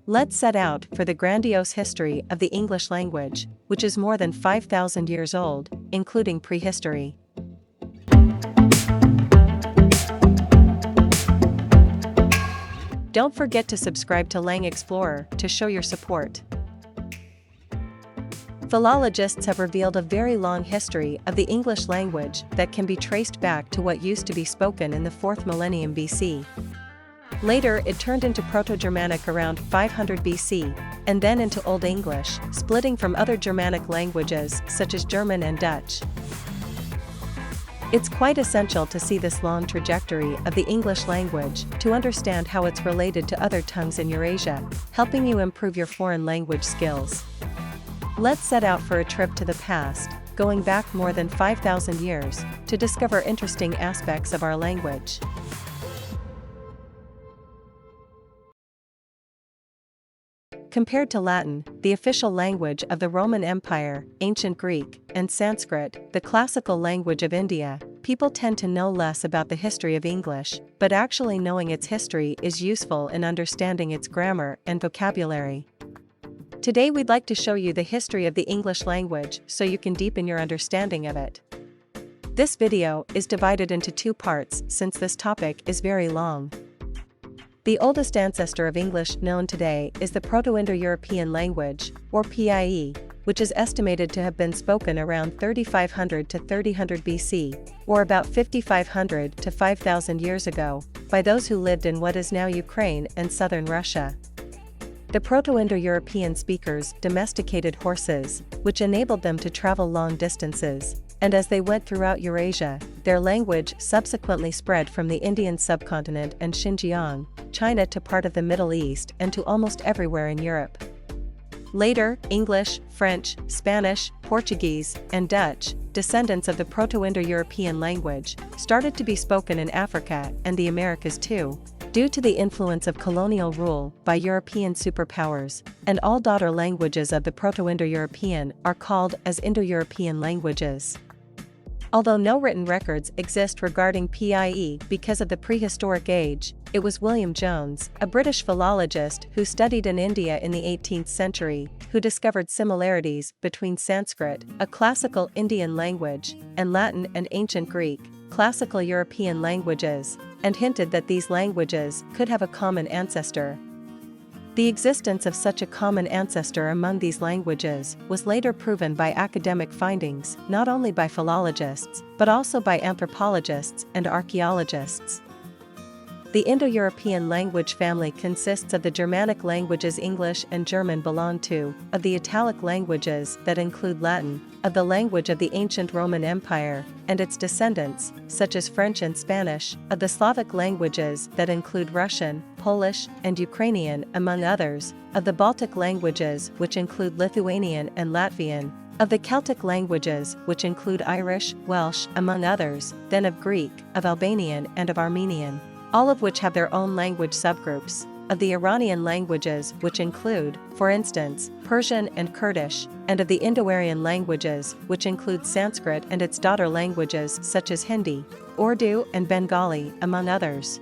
Let's set out for the grandiose history of the English language, which is more than 5,000 years old, including prehistory. Don't forget to subscribe to Lang Explorer to show your support. Philologists have revealed a very long history of the English language that can be traced back to what used to be spoken in the 4th millennium BC. Later it turned into Proto-Germanic around 500 BC, and then into Old English, splitting from other Germanic languages such as German and Dutch. It's quite essential to see this long trajectory of the English language to understand how it's related to other tongues in Eurasia, helping you improve your foreign language skills. Let's set out for a trip to the past, going back more than 5,000 years, to discover interesting aspects of our language. Compared to Latin, the official language of the Roman Empire, Ancient Greek, and Sanskrit, the classical language of India, people tend to know less about the history of English, but actually knowing its history is useful in understanding its grammar and vocabulary. Today we'd like to show you the history of the English language so you can deepen your understanding of it. This video is divided into 2 parts since this topic is very long. The oldest ancestor of English known today is the Proto-Indo-European language, or PIE, which is estimated to have been spoken around 3500 to 3000 BC, or about 5500 to 5000 years ago, by those who lived in what is now Ukraine and southern Russia. The Proto-Indo-European speakers domesticated horses, which enabled them to travel long distances, and as they went throughout Eurasia, their language subsequently spread from the Indian subcontinent and Xinjiang, China to part of the Middle East and to almost everywhere in Europe. Later, English, French, Spanish, Portuguese, and Dutch, descendants of the Proto-Indo-European language, started to be spoken in Africa and the Americas too, due to the influence of colonial rule by European superpowers, and all daughter languages of the Proto-Indo-European are called as Indo-European languages. Although no written records exist regarding PIE because of the prehistoric age, it was William Jones, a British philologist who studied in India in the 18th century, who discovered similarities between Sanskrit, a classical Indian language, and Latin and Ancient Greek, classical European languages, and hinted that these languages could have a common ancestor. The existence of such a common ancestor among these languages was later proven by academic findings, not only by philologists, but also by anthropologists and archaeologists. The Indo-European language family consists of the Germanic languages English and German belong to, of the Italic languages that include Latin, of the language of the ancient Roman Empire, and its descendants, such as French and Spanish, of the Slavic languages that include Russian, Polish, and Ukrainian, among others, of the Baltic languages which include Lithuanian and Latvian, of the Celtic languages which include Irish, Welsh, among others, then of Greek, of Albanian and of Armenian, all of which have their own language subgroups, of the Iranian languages which include, for instance, Persian and Kurdish, and of the Indo-Aryan languages which include Sanskrit and its daughter languages such as Hindi, Urdu and Bengali, among others.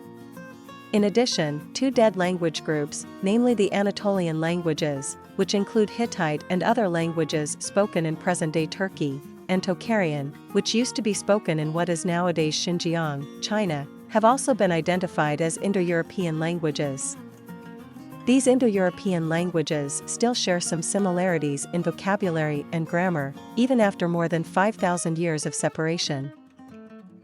In addition, 2 dead language groups, namely the Anatolian languages, which include Hittite and other languages spoken in present-day Turkey, and Tocharian, which used to be spoken in what is nowadays Xinjiang, China, have also been identified as Indo-European languages. These Indo-European languages still share some similarities in vocabulary and grammar, even after more than 5,000 years of separation.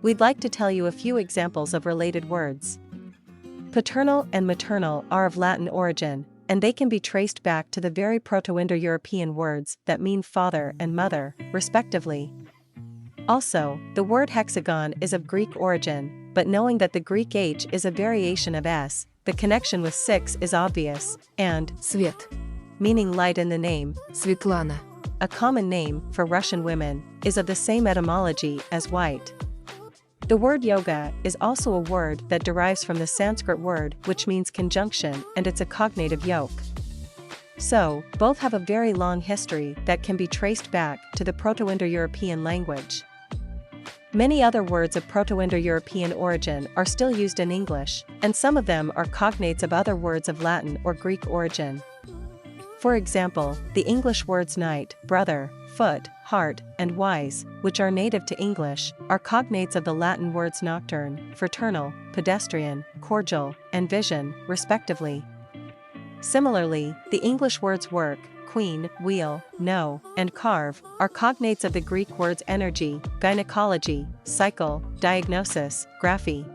We'd like to tell you a few examples of related words. Paternal and maternal are of Latin origin, and they can be traced back to the very Proto-Indo-European words that mean father and mother, respectively. Also, the word hexagon is of Greek origin, but knowing that the Greek H is a variation of S, the connection with 6 is obvious, and Свет, meaning light in the name, Светлана, a common name for Russian women, is of the same etymology as white. The word yoga is also a word that derives from the Sanskrit word which means conjunction, and it's a cognative yoke. So, both have a very long history that can be traced back to the Proto-Indo-European language. Many other words of Proto-Indo-European origin are still used in English, and some of them are cognates of other words of Latin or Greek origin. For example, the English words knight, brother, foot, heart, and wise, which are native to English, are cognates of the Latin words nocturne, fraternal, pedestrian, cordial, and vision, respectively. Similarly, the English words work, queen, wheel, know, and carve, are cognates of the Greek words energy, gynecology, cycle, diagnosis, graphy.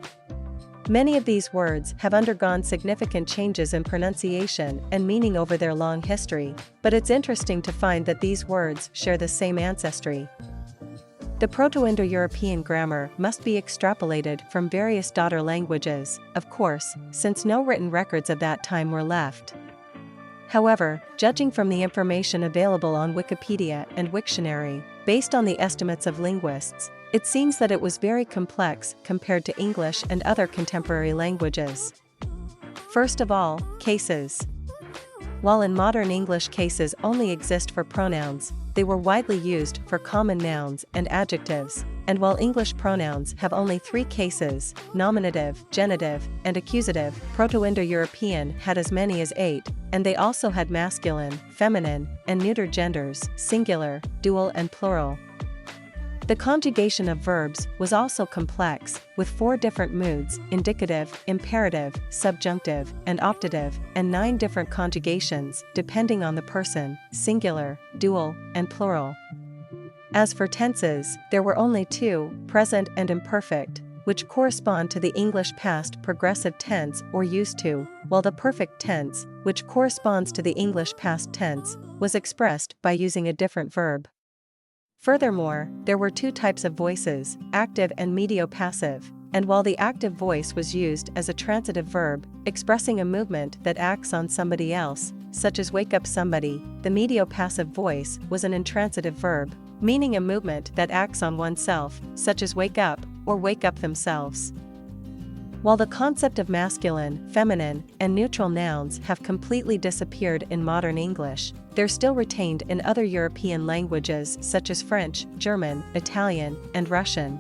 Many of these words have undergone significant changes in pronunciation and meaning over their long history, but it's interesting to find that these words share the same ancestry. The Proto-Indo-European grammar must be extrapolated from various daughter languages, of course, since no written records of that time were left. However, judging from the information available on Wikipedia and Wiktionary, based on the estimates of linguists, it seems that it was very complex compared to English and other contemporary languages. First of all, cases. While in modern English cases only exist for pronouns, they were widely used for common nouns and adjectives, and while English pronouns have only 3 cases, nominative, genitive, and accusative, Proto-Indo-European had as many as 8, and they also had masculine, feminine, and neuter genders, singular, dual and plural. The conjugation of verbs was also complex, with 4 different moods, indicative, imperative, subjunctive, and optative, and 9 different conjugations, depending on the person, singular, dual, and plural. As for tenses, there were only 2, present and imperfect, which correspond to the English past progressive tense or used to, while the perfect tense, which corresponds to the English past tense, was expressed by using a different verb. Furthermore, there were 2 types of voices, active and mediopassive, and while the active voice was used as a transitive verb, expressing a movement that acts on somebody else, such as wake up somebody, the mediopassive voice was an intransitive verb, meaning a movement that acts on oneself, such as wake up, or wake up themselves. While the concept of masculine, feminine, and neutral nouns have completely disappeared in modern English, they're still retained in other European languages such as French, German, Italian, and Russian.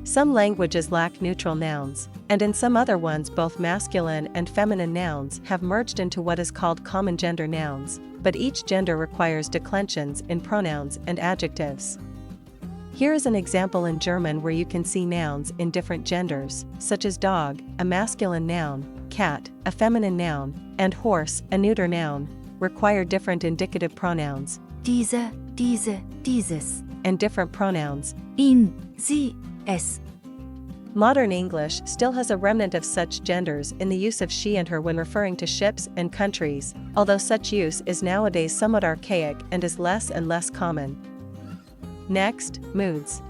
Some languages lack neutral nouns, and in some other ones both masculine and feminine nouns have merged into what is called common gender nouns, but each gender requires declensions in pronouns and adjectives. Here is an example in German where you can see nouns in different genders, such as dog, a masculine noun, cat, a feminine noun, and horse, a neuter noun, require different indicative pronouns, diese, dieses, and different pronouns, ihn, sie, es. Modern English still has a remnant of such genders in the use of she and her when referring to ships and countries, although such use is nowadays somewhat archaic and is less and less common. Next, moods.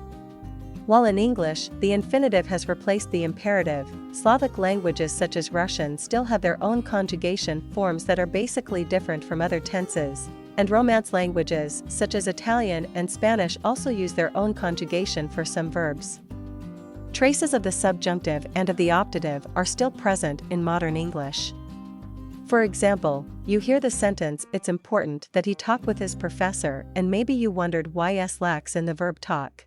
While in English, the infinitive has replaced the imperative, Slavic languages such as Russian still have their own conjugation forms that are basically different from other tenses, and Romance languages such as Italian and Spanish also use their own conjugation for some verbs. Traces of the subjunctive and of the optative are still present in modern English. For example, you hear the sentence, "It's important that he talk with his professor," and maybe you wondered why s lacks in the verb talk.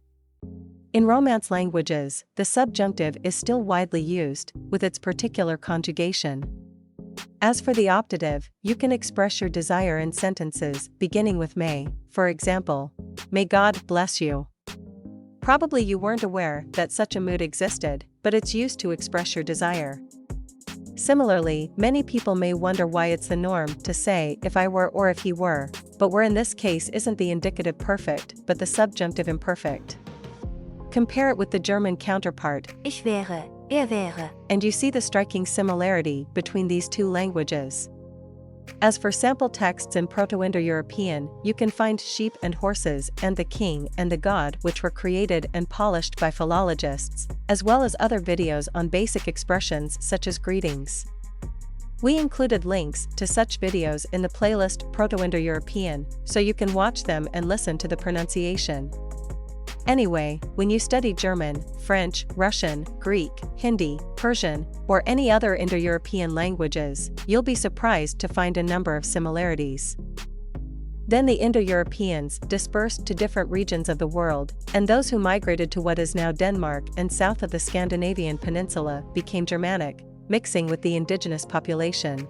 In Romance languages, the subjunctive is still widely used, with its particular conjugation. As for the optative, you can express your desire in sentences beginning with may, for example, "May God bless you." Probably you weren't aware that such a mood existed, but it's used to express your desire. Similarly, many people may wonder why it's the norm to say "if I were" or "if he were," but where in this case isn't the indicative perfect, but the subjunctive imperfect. Compare it with the German counterpart, Ich wäre, er wäre. and you see the striking similarity between these 2 languages. As for sample texts in Proto-Indo-European, you can find sheep and horses and the king and the god, which were created and polished by philologists, as well as other videos on basic expressions such as greetings. We included links to such videos in the playlist Proto-Indo-European, so you can watch them and listen to the pronunciation. Anyway, when you study German, French, Russian, Greek, Hindi, Persian, or any other Indo-European languages, you'll be surprised to find a number of similarities. Then the Indo-Europeans dispersed to different regions of the world, and those who migrated to what is now Denmark and south of the Scandinavian peninsula became Germanic, mixing with the indigenous population.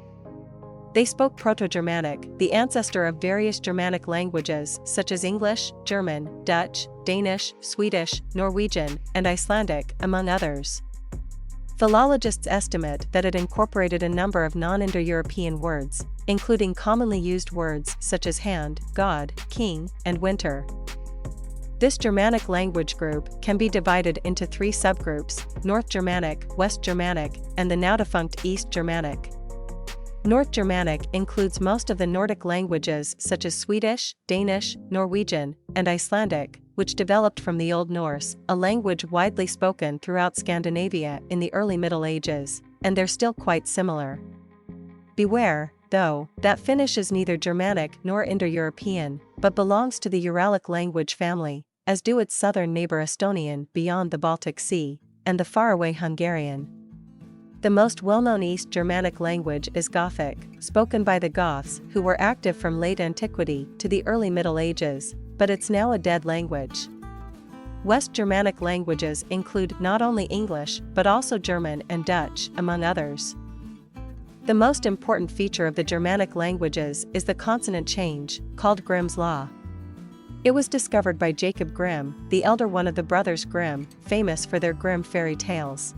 They spoke Proto-Germanic, the ancestor of various Germanic languages such as English, German, Dutch, Danish, Swedish, Norwegian, and Icelandic, among others. Philologists estimate that it incorporated a number of non-Indo-European words, including commonly used words such as hand, god, king, and winter. This Germanic language group can be divided into three subgroups: North Germanic, West Germanic, and the now-defunct East Germanic. North Germanic includes most of the Nordic languages such as Swedish, Danish, Norwegian, and Icelandic, which developed from the Old Norse, a language widely spoken throughout Scandinavia in the early Middle Ages, and they're still quite similar. Beware, though, that Finnish is neither Germanic nor Indo-European, but belongs to the Uralic language family, as do its southern neighbor Estonian beyond the Baltic Sea, and the faraway Hungarian. The most well-known East Germanic language is Gothic, spoken by the Goths, who were active from late antiquity to the early Middle Ages, but it's now a dead language. West Germanic languages include not only English but also German and Dutch, among others. The most important feature of the Germanic languages is the consonant change, called Grimm's Law. It was discovered by Jacob Grimm, the elder one of the brothers Grimm, famous for their Grimm fairy tales.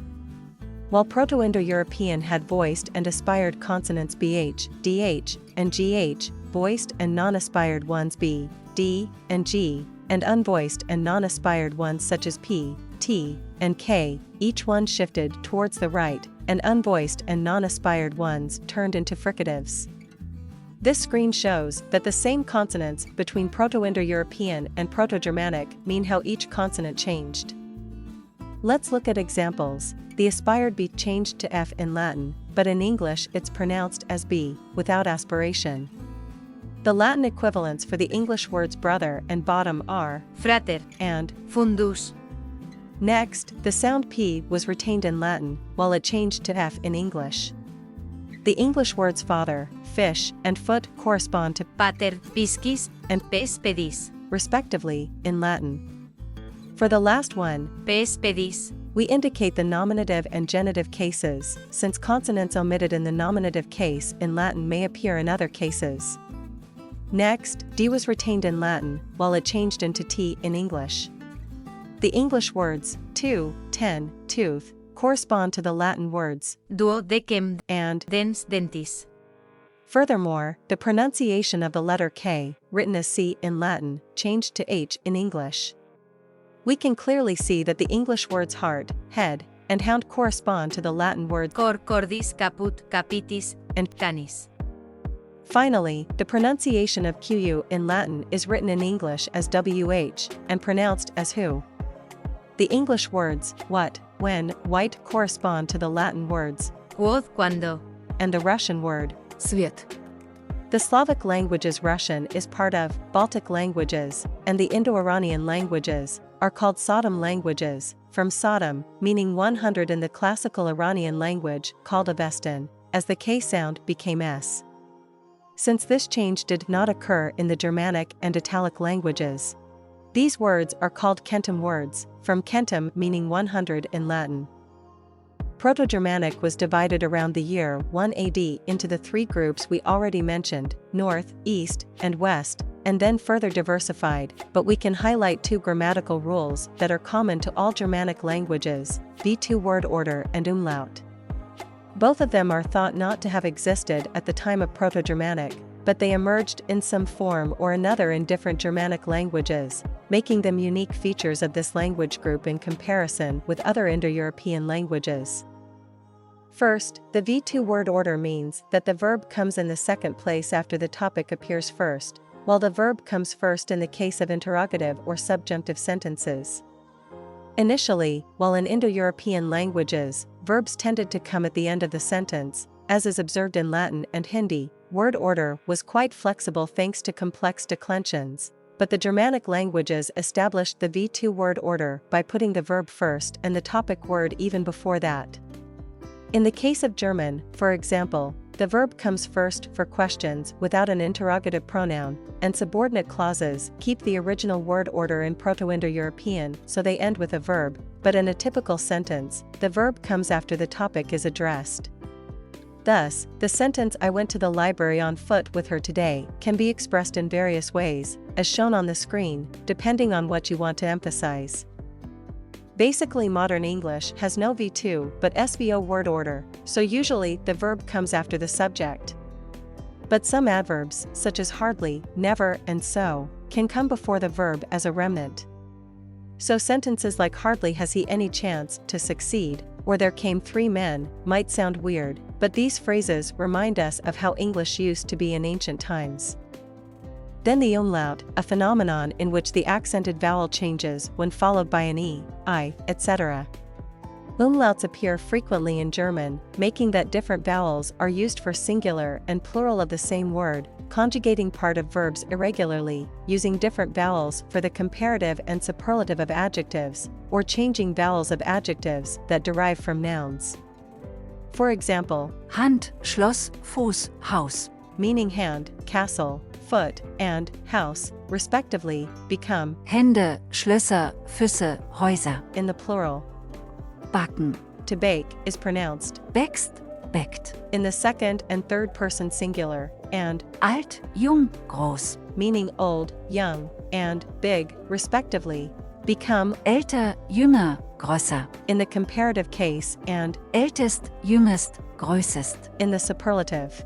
While Proto-Indo-European had voiced and aspired consonants BH, DH, and GH, voiced and non-aspired ones B, D, and G, and unvoiced and non-aspired ones such as P, T, and K, each one shifted towards the right, and unvoiced and non-aspired ones turned into fricatives. This screen shows that the same consonants between Proto-Indo-European and Proto-Germanic mean how each consonant changed. Let's look at examples. The aspired B changed to F in Latin, but in English it's pronounced as B, without aspiration. The Latin equivalents for the English words brother and bottom are frater and fundus. Next, the sound P was retained in Latin, while it changed to F in English. The English words father, fish, and foot correspond to pater piscis and pes pedis, respectively, in Latin. For the last one, pes pedis, we indicate the nominative and genitive cases, since consonants omitted in the nominative case in Latin may appear in other cases. Next, D was retained in Latin, while it changed into T in English. The English words, 2, 10, tooth, correspond to the Latin words, duodecem and dens dentis. Furthermore, the pronunciation of the letter K, written as C in Latin, changed to H in English. We can clearly see that the English words heart, head, and hound correspond to the Latin words cor, cordis, caput, capitis, and canis. Finally, the pronunciation of QU in Latin is written in English as WH, and pronounced as who. The English words what, when, white correspond to the Latin words quod, quando, and the Russian word svet. The Slavic languages Russian is part of Baltic languages, and the Indo-Iranian languages are called Sodom languages, from Sodom, meaning 100 in the classical Iranian language called Avestan, as the K sound became S. Since this change did not occur in the Germanic and Italic languages, these words are called Kentum words, from Kentum meaning 100 in Latin. Proto-Germanic was divided around the year 1 AD into the three groups we already mentioned, North, East, and West, and then further diversified, but we can highlight two grammatical rules that are common to all Germanic languages, V2 word order and umlaut. Both of them are thought not to have existed at the time of Proto-Germanic, but they emerged in some form or another in different Germanic languages, making them unique features of this language group in comparison with other Indo-European languages. First, the V2 word order means that the verb comes in the second place after the topic appears first, while the verb comes first in the case of interrogative or subjunctive sentences. Initially, while in Indo-European languages, verbs tended to come at the end of the sentence, as is observed in Latin and Hindi, word order was quite flexible thanks to complex declensions, but the Germanic languages established the V2 word order by putting the verb first and the topic word even before that. In the case of German, for example, The verb comes first for questions without an interrogative pronoun, and subordinate clauses keep the original word order in Proto-Indo-European, so they end with a verb, but in a typical sentence, the verb comes after the topic is addressed. Thus, the sentence "I went to the library on foot with her today" can be expressed in various ways, as shown on the screen, depending on what you want to emphasize. Basically, modern English has no V2 but SVO word order, so usually the verb comes after the subject. But some adverbs, such as hardly, never, and so, can come before the verb as a remnant. So sentences like "hardly has he any chance to succeed," or "there came 3 men," might sound weird, but these phrases remind us of how English used to be in ancient times. Then the umlaut, a phenomenon in which the accented vowel changes when followed by an e, I, etc. Umlauts appear frequently in German, making that different vowels are used for singular and plural of the same word, conjugating part of verbs irregularly, using different vowels for the comparative and superlative of adjectives, or changing vowels of adjectives that derive from nouns. For example, Hand, Schloss, Fuß, Haus, meaning hand, castle, foot, and house, respectively, become Hände, Schlösser, Füße, Häuser. In the plural. Backen. To bake is pronounced Bäckst, bäckt. in the second and third person singular, and Alt, jung, groß. meaning old, young, and big, respectively, become Älter, jünger, größer. in the comparative case and Ältest, jüngest, größest. in the superlative.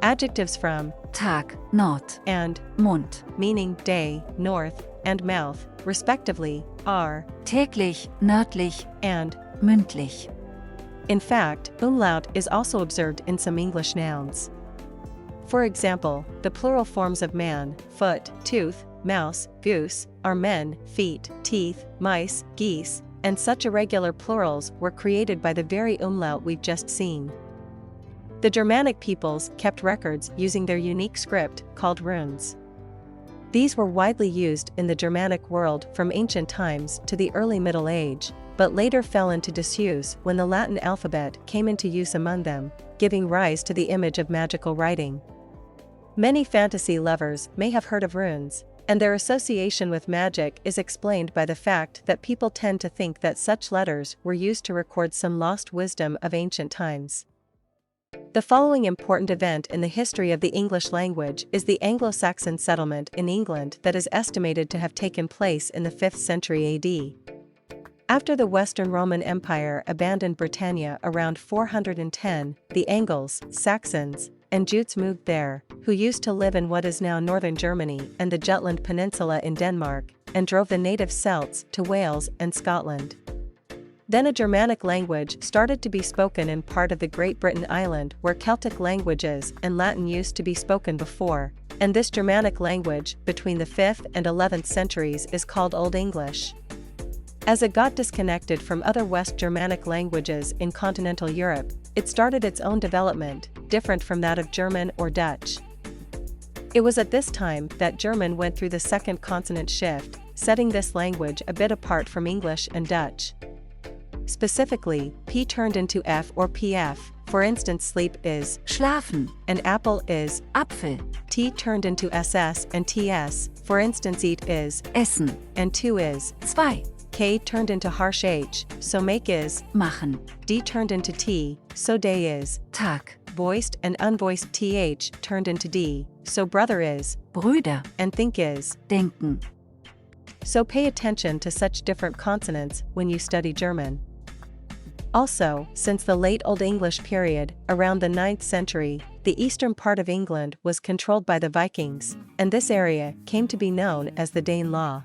Adjectives from Tag, Nord, and Mond. meaning day, north, and mouth, respectively, are Täglich, nördlich, and mündlich. in fact, umlaut is also observed in some English nouns. For example, the plural forms of man, foot, tooth, mouse, goose, are men, feet, teeth, mice, geese, and such irregular plurals were created by the very umlaut we've just seen. The Germanic peoples kept records using their unique script, called runes. These were widely used in the Germanic world from ancient times to the early Middle Age, but later fell into disuse when the Latin alphabet came into use among them, giving rise to the image of magical writing. Many fantasy lovers may have heard of runes, and their association with magic is explained by the fact that people tend to think that such letters were used to record some lost wisdom of ancient times. The following important event in the history of the English language is the Anglo-Saxon settlement in England that is estimated to have taken place in the 5th century AD. After the Western Roman Empire abandoned Britannia around 410, the Angles, Saxons, and Jutes moved there, who used to live in what is now northern Germany and the Jutland Peninsula in Denmark, and drove the native Celts to Wales and Scotland. Then a Germanic language started to be spoken in part of the Great Britain island where Celtic languages and Latin used to be spoken before, and this Germanic language between the 5th and 11th centuries is called Old English. As it got disconnected from other West Germanic languages in continental Europe, it started its own development, different from that of German or Dutch. It was at this time that German went through the second consonant shift, setting this language a bit apart from English and Dutch. Specifically, P turned into F or PF, for instance sleep is Schlafen, and apple is Apfel. T turned into SS and TS, for instance eat is Essen, and two is zwei. K turned into harsh H, so make is Machen, D turned into T, so day is Tag. voiced and unvoiced TH turned into D, so brother is Brüder, and think is denken. So pay attention to such different consonants when you study German. Also, since the late Old English period, around the 9th century, the eastern part of England was controlled by the Vikings, and this area came to be known as the Danelaw.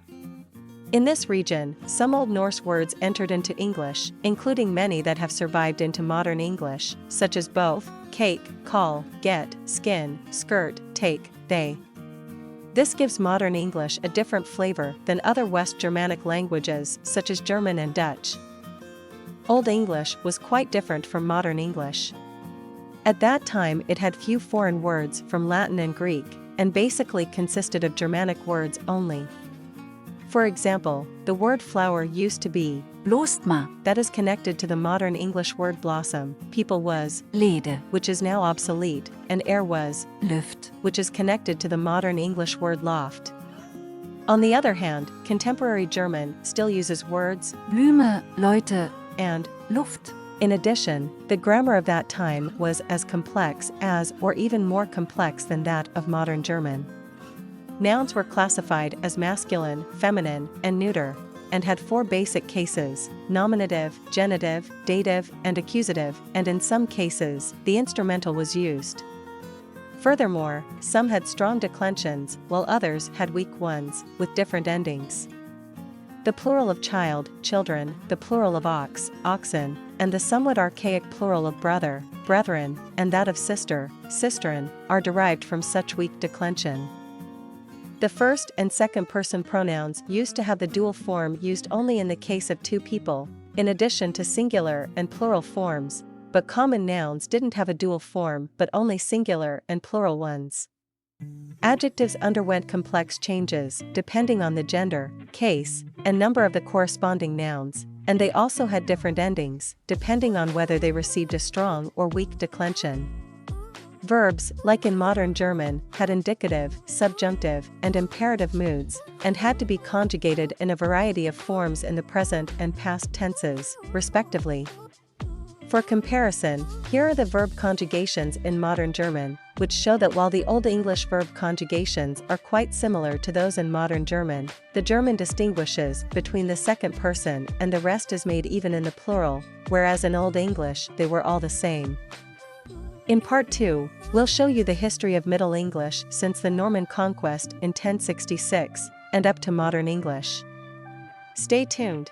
In this region, some Old Norse words entered into English, including many that have survived into modern English, such as both, cake, call, get, skin, skirt, take, they. This gives modern English a different flavor than other West Germanic languages such as German and Dutch. Old English was quite different from modern English. At that time it had few foreign words from Latin and Greek, and basically consisted of Germanic words only. For example, the word flower used to be blåstma, that is connected to the modern English word blossom. People was lede, which is now obsolete, and air was luft, which is connected to the modern English word loft. On the other hand, contemporary German still uses words Blume, Leute, and Luft. in addition, the grammar of that time was as complex as or even more complex than that of modern German. Nouns were classified as masculine, feminine, and neuter, and had 4 basic cases: nominative, genitive, dative, and accusative, and in some cases, the instrumental was used. Furthermore, some had strong declensions, while others had weak ones, with different endings. The plural of child, children, the plural of ox, oxen, and the somewhat archaic plural of brother, brethren, and that of sister, sistren, are derived from such weak declension. The first and second person pronouns used to have the dual form used only in the case of 2 people, in addition to singular and plural forms, but common nouns didn't have a dual form but only singular and plural ones. Adjectives underwent complex changes depending on the gender, case, and number of the corresponding nouns, and they also had different endings, depending on whether they received a strong or weak declension. Verbs, like in modern German, had indicative, subjunctive, and imperative moods, and had to be conjugated in a variety of forms in the present and past tenses, respectively. For comparison, here are the verb conjugations in modern German, which show that while the Old English verb conjugations are quite similar to those in modern German, the German distinguishes between the second person and the rest is made even in the plural, whereas in Old English they were all the same. In Part 2, we'll show you the history of Middle English since the Norman Conquest in 1066, and up to modern English. Stay tuned.